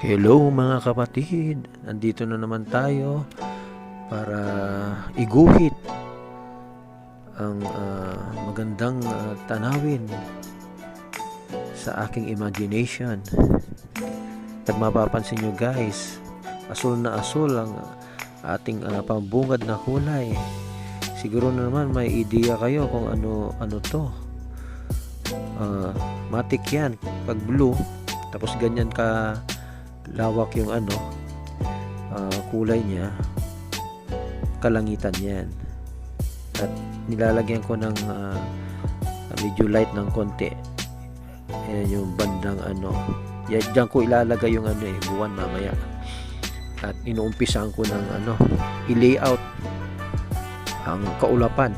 Hello mga kapatid, nandito na naman tayo para iguhit ang magandang tanawin sa aking imagination. At mapapansin nyo guys, asul na asul ang ating pambungad na kulay. Siguro na naman may idea kayo kung ano to. Matik yan pag blue, tapos ganyan ka lawak yung kulay niya, kalangitan yan. At nilalagyan ko ng medyo light ng konti. Ayan yung bandang diyan ko ilalagay yung buwan mamaya. At inuumpisahan ko ng i-layout ang kaulapan.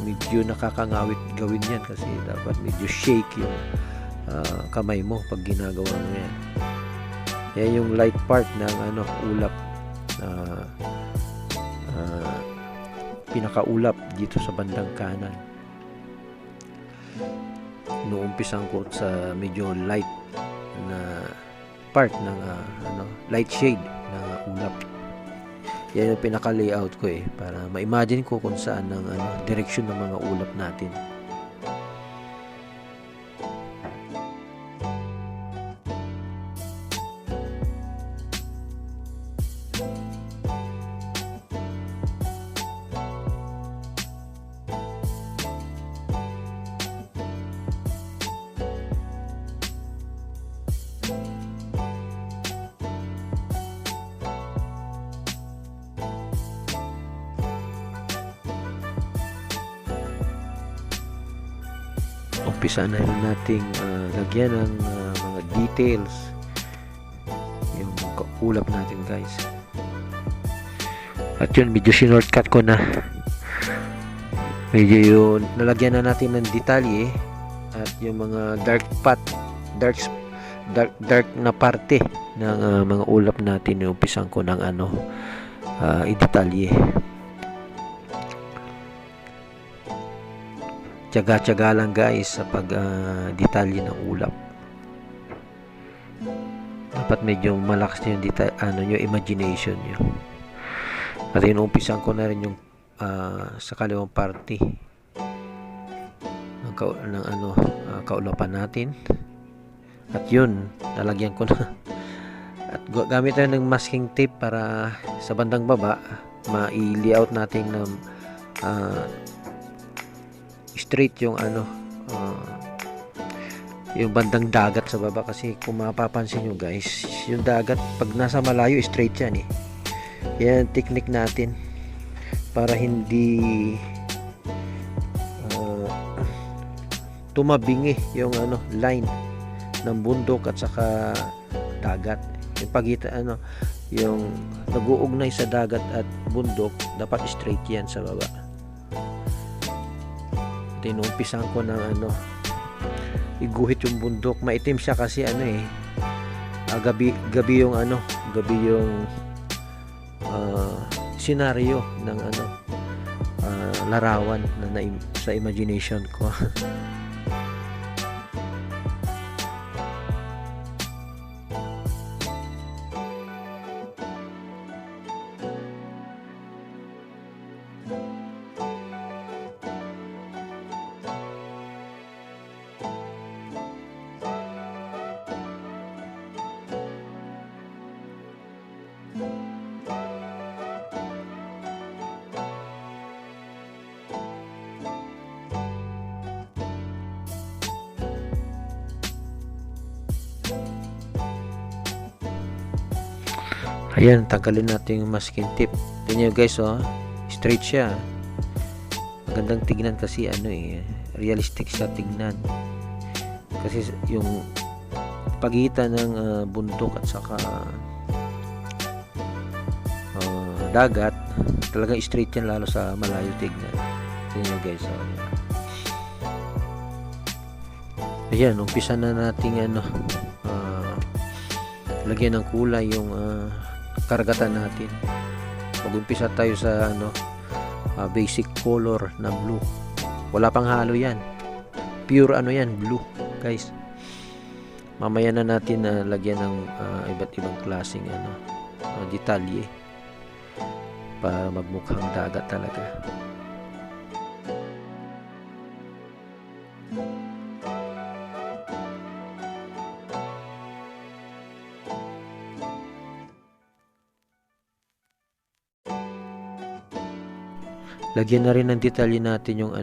Medyo nakakangawit gawin yan kasi dapat medyo shake yung kamay mo pag ginagawa mo yan. Yan yung light part ng ulap na pinakaulap dito sa bandang kanan. Inuumpisan ko sa medyo light na part ng light shade ng ulap. Yan yung pinaka layout ko para ma-imagine ko kung saan ang direksyon ng mga ulap natin. Umpisa na rin nating lagyan ng mga details yung ulap natin guys. At yun, medyo shortcut ko na. Medyo yun, nalagyan na natin ng detalye at yung mga dark na parte ng mga ulap natin. Umpisan ko ng i-detalye. Tiyaga-tiyaga lang guys sa pag-detalye ng ulap. Dapat medyo malakas yung yung imagination nyo. At inuumpisan ko na rin yung sa kaliwang parte ng kaulapan natin. At yun, nalagyan ko na. At gamit tayo ng masking tape para sa bandang baba ma-layout natin ng straight yung yung bandang dagat sa baba. Kasi kung mapapansin nyo guys, yung dagat pag nasa malayo straight yan yan technique natin para hindi tumabingi yung line ng bundok at saka dagat. Yung pagitan yung nag-uugnay sa dagat at bundok, dapat straight yan sa baba. Tinumpisan ko ng iguhit yung bundok. Maitim siya kasi gabi yung senaryo ng larawan na sa imagination ko. Ayan, tanggalin natin yung masking tape. Tingnan nyo guys, straight siya. Magandang tignan kasi realistic siya tignan. Kasi yung pagitan ng bundok at saka dagat, talagang straight yan lalo sa malayo tignan. Tingnan nyo guys, ayan, umpisa na natin lagyan ng kulay yung karagatan natin. Mag-umpisa tayo sa basic color na blue. Wala pang halo yan. Pure yan, blue, guys. Mamaya na natin na lagyan ng iba't ibang klaseng detalye para magmukhang dagat talaga. Lagyan na rin ng detalye natin yung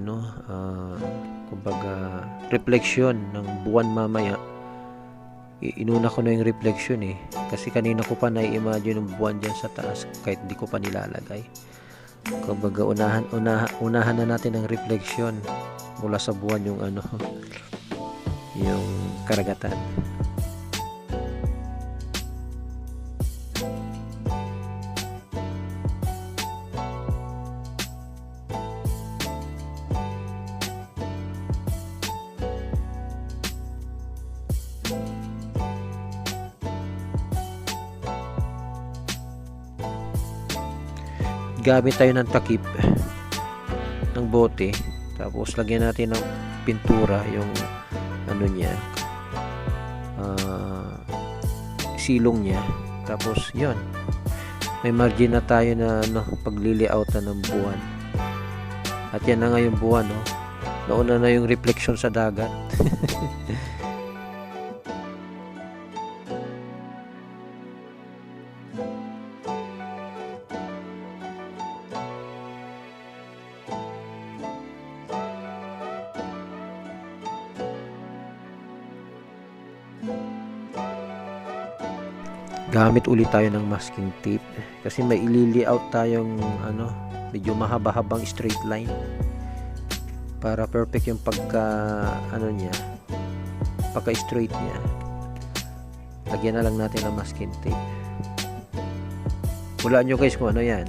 kumbaga reflection ng buwan mamaya. Inuna ko na yung reflection kasi kanina ko pa na-imagine yung buwan dyan sa taas kahit hindi ko pa nilalagay. Kumbaga unahan na natin ang reflection mula sa buwan yung yung karagatan. Gamit tayo ng takip ng bote, tapos lagyan natin ng pintura yung niya, silong niya, tapos yon, may margin na tayo na paglili-outan ng buwan. At yan na nga yung buwan, nauna na yung reflection sa dagat. Gamit ulit tayo ng masking tape kasi may ili-layout tayong medyo mahaba-habang straight line para perfect yung pagka straight niya. Lagyan na lang natin ng masking tape. Hulaan nyo guys kung ano yan.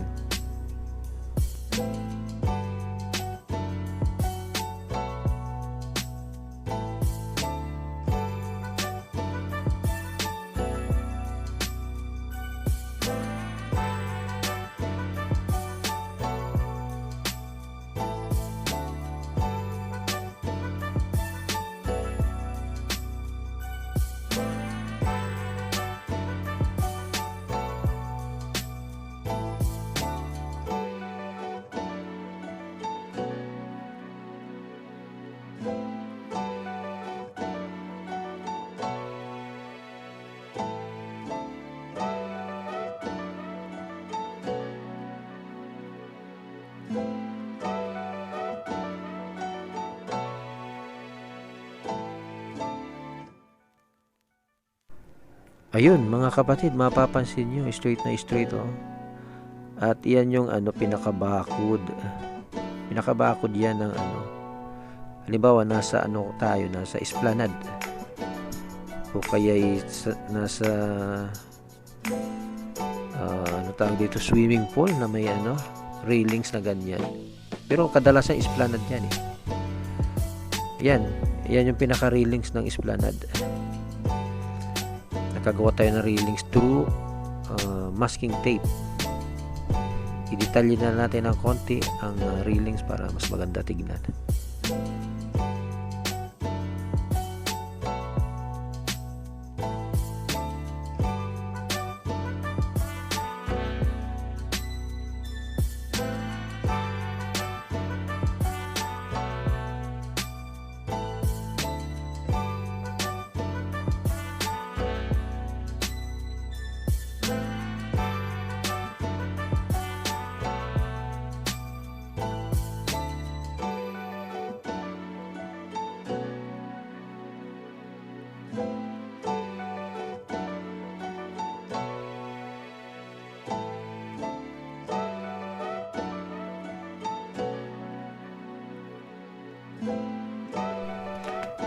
Ayun mga kapatid, mapapansin nyo straight na straight at iyan yung pinakabakod yan ng halimbawa nasa tayo, nasa esplanade o kaya nasa tawag dito, swimming pool na may railings na ganyan, pero kadalasan esplanade yan yan yung pinaka railings ng esplanade. Nakagawa tayo ng railings through masking tape. I-detalye na natin ng konti ang railings para mas maganda tignan.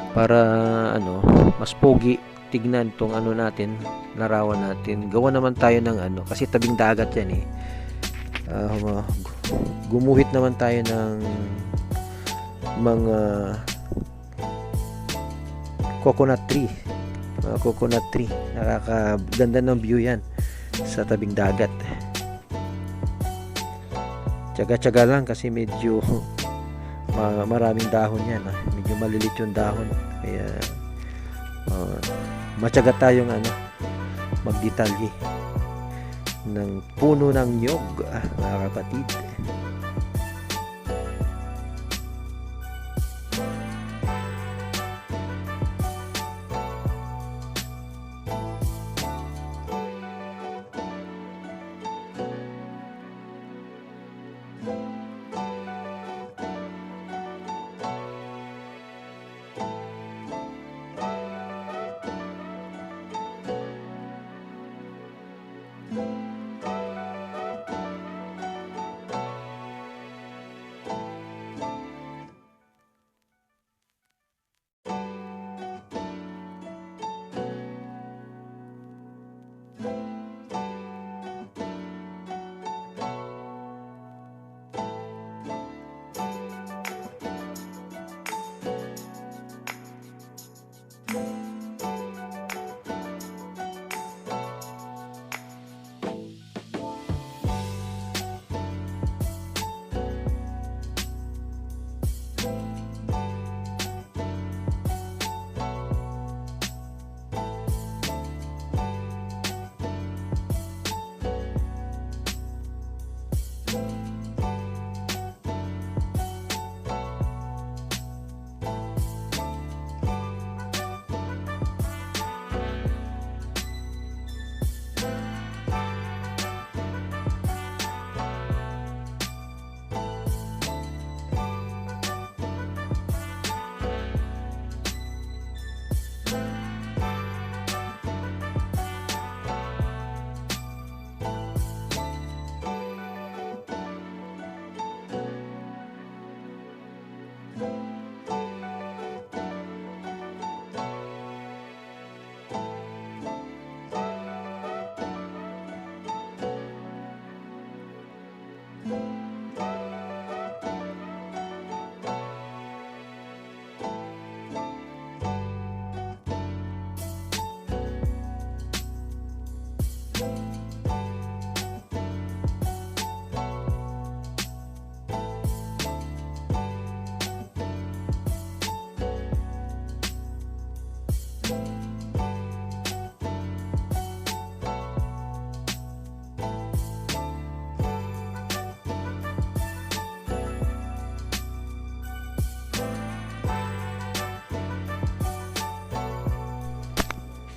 Para mas pogi tignan tong natin, larawan natin. Gawa naman tayo ng kasi tabing dagat yan gumuhit naman tayo ng mga coconut tree. Nakakaganda ng view yan sa tabing dagat. Tsaga-tsaga lang kasi medyo maraming dahon yan medyo malilit yung dahon, kaya Matyaga tayong magdetalye ng puno ng niyog, mga kapatid.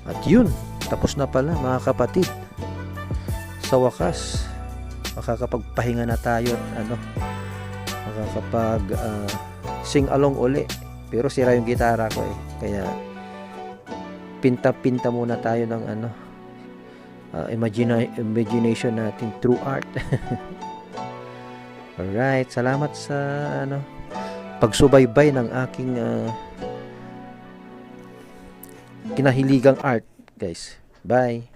At yun, tapos na pala mga kapatid. Sa wakas, makakapagpahinga na tayo at makakapag sing along uli. Pero sira yung gitara ko kaya pinta-pinta muna tayo ng imagination natin through art. Alright, salamat sa pagsubaybay ng aking kinahiligang art, guys. Bye.